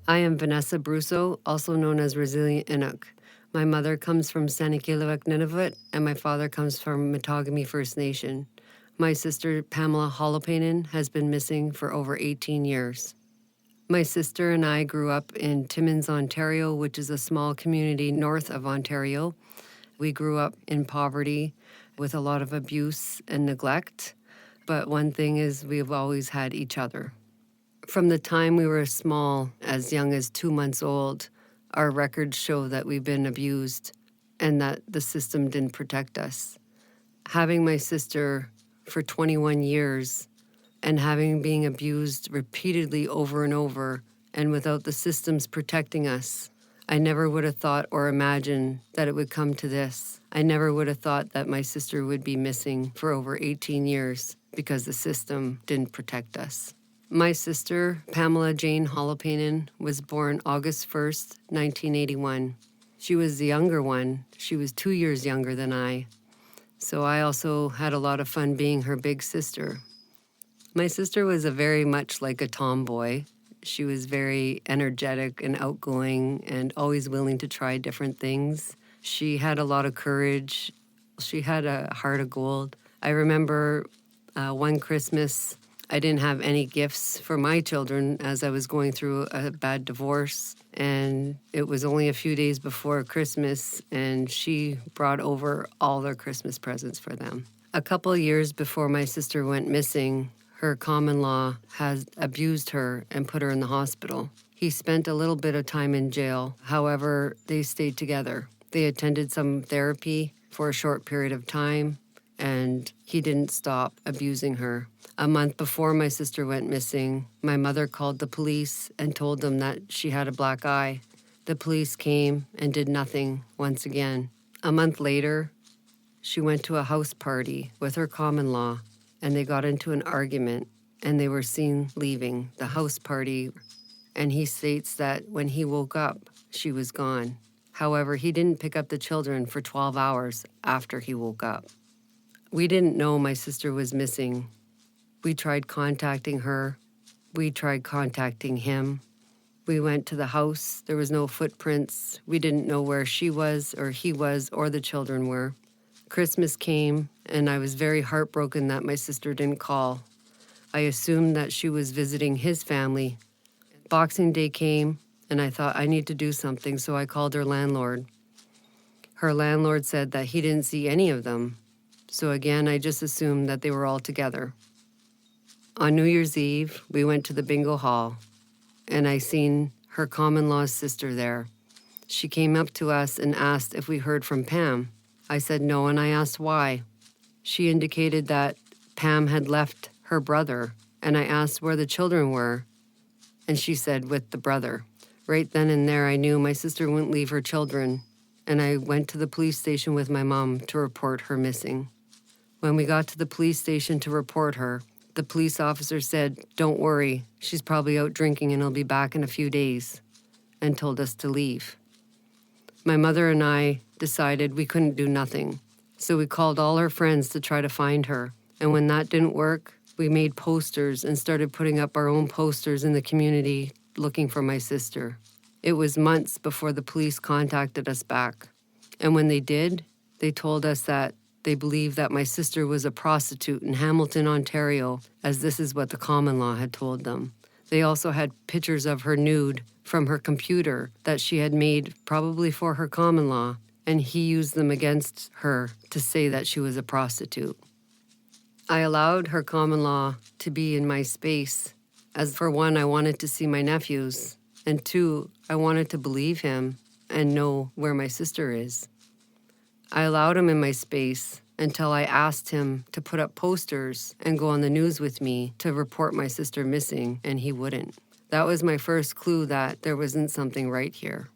I am Vanessa Brusso, also known as Resilient Inuk. My mother comes from Sanikiluwak Nunavut, and my father comes from Matagami First Nation. My sister, Pamela Holopainen, has been missing for over 18 years. My sister and I grew up in Timmins, Ontario, which is a small community north of Ontario. We grew up in poverty with a lot of abuse and neglect, but one thing is we've always had each other. From the time we were small, as young as 2 months old, our records show that we've been abused and that the system didn't protect us. Having my sister for 21 years and having been abused repeatedly over and over and without the systems protecting us, I never would have thought or imagined that it would come to this. I never would have thought that my sister would be missing for over 18 years because the system didn't protect us. My sister, Pamela Jayne Holopainen, was born August 1st, 1981. She was the younger one. She was 2 years younger than I. So I also had a lot of fun being her big sister. My sister was very much like a tomboy. She was very energetic and outgoing and always willing to try different things. She had a lot of courage. She had a heart of gold. I remember one Christmas, I didn't have any gifts for my children as I was going through a bad divorce. And it was only a few days before Christmas, and she brought over all their Christmas presents for them. A couple of years before my sister went missing, her common law has abused her and put her in the hospital. He spent a little bit of time in jail. However, they stayed together. They attended some therapy for a short period of time, and he didn't stop abusing her. A month before my sister went missing, my mother called the police and told them that she had a black eye. The police came and did nothing once again. A month later, she went to a house party with her common law, and they got into an argument, and they were seen leaving the house party. And he states that when he woke up, she was gone. However, he didn't pick up the children for 12 hours after he woke up. We didn't know my sister was missing. We tried contacting her. We tried contacting him. We went to the house. There was no footprints. We didn't know where she was or he was or the children were. Christmas came, and I was very heartbroken that my sister didn't call. I assumed that she was visiting his family. Boxing Day came, and I thought I need to do something, so I called her landlord. Her landlord said that he didn't see any of them. So again, I just assumed that they were all together. On New Year's Eve, we went to the bingo hall, and I seen her common-law's sister there. She came up to us and asked if we heard from Pam. I said no, and I asked why. She indicated that Pam had left her brother, and I asked where the children were, and she said with the brother. Right then and there, I knew my sister wouldn't leave her children, and I went to the police station with my mom to report her missing. When we got to the police station to report her, the police officer said, "Don't worry, she's probably out drinking and will be back in a few days," and told us to leave. My mother and I decided we couldn't do nothing, so we called all her friends to try to find her. And when that didn't work, we made posters and started putting up our own posters in the community looking for my sister. It was months before the police contacted us back. And when they did, they told us that they believed that my sister was a prostitute in Hamilton, Ontario, as this is what the common law had told them. They also had pictures of her nude from her computer that she had made probably for her common law, and he used them against her to say that she was a prostitute. I allowed her common law to be in my space, as for one, I wanted to see my nephews, and two, I wanted to believe him and know where my sister is. I allowed him in my space until I asked him to put up posters and go on the news with me to report my sister missing, and he wouldn't. That was my first clue that there wasn't something right here.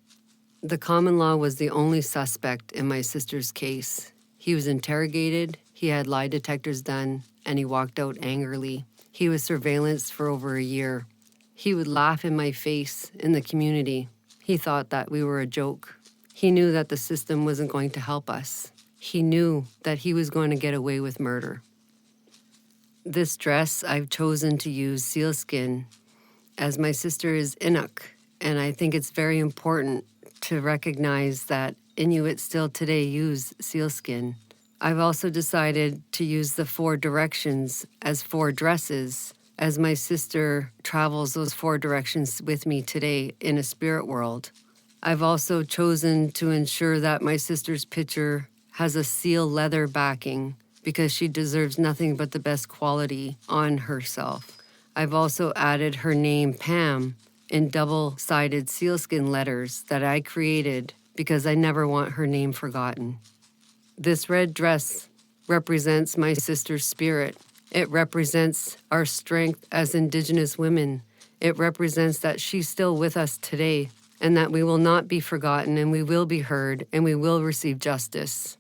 The common law was the only suspect in my sister's case. He was interrogated, he had lie detectors done, and he walked out angrily. He was surveillanced for over a year. He would laugh in my face in the community. He thought that we were a joke. He knew that the system wasn't going to help us. He knew that he was going to get away with murder. This dress, I've chosen to use sealskin, as my sister is Inuk, And I think it's very important to recognize that Inuits still today use sealskin. I've also decided to use the 4 directions as 4 dresses as my sister travels those 4 directions with me today in a spirit world. I've also chosen to ensure that my sister's picture has a seal leather backing because she deserves nothing but the best quality on herself. I've also added her name, Pam, in double-sided sealskin letters that I created because I never want her name forgotten. This red dress represents my sister's spirit. It represents our strength as Indigenous women. It represents that she's still with us today and that we will not be forgotten and we will be heard and we will receive justice.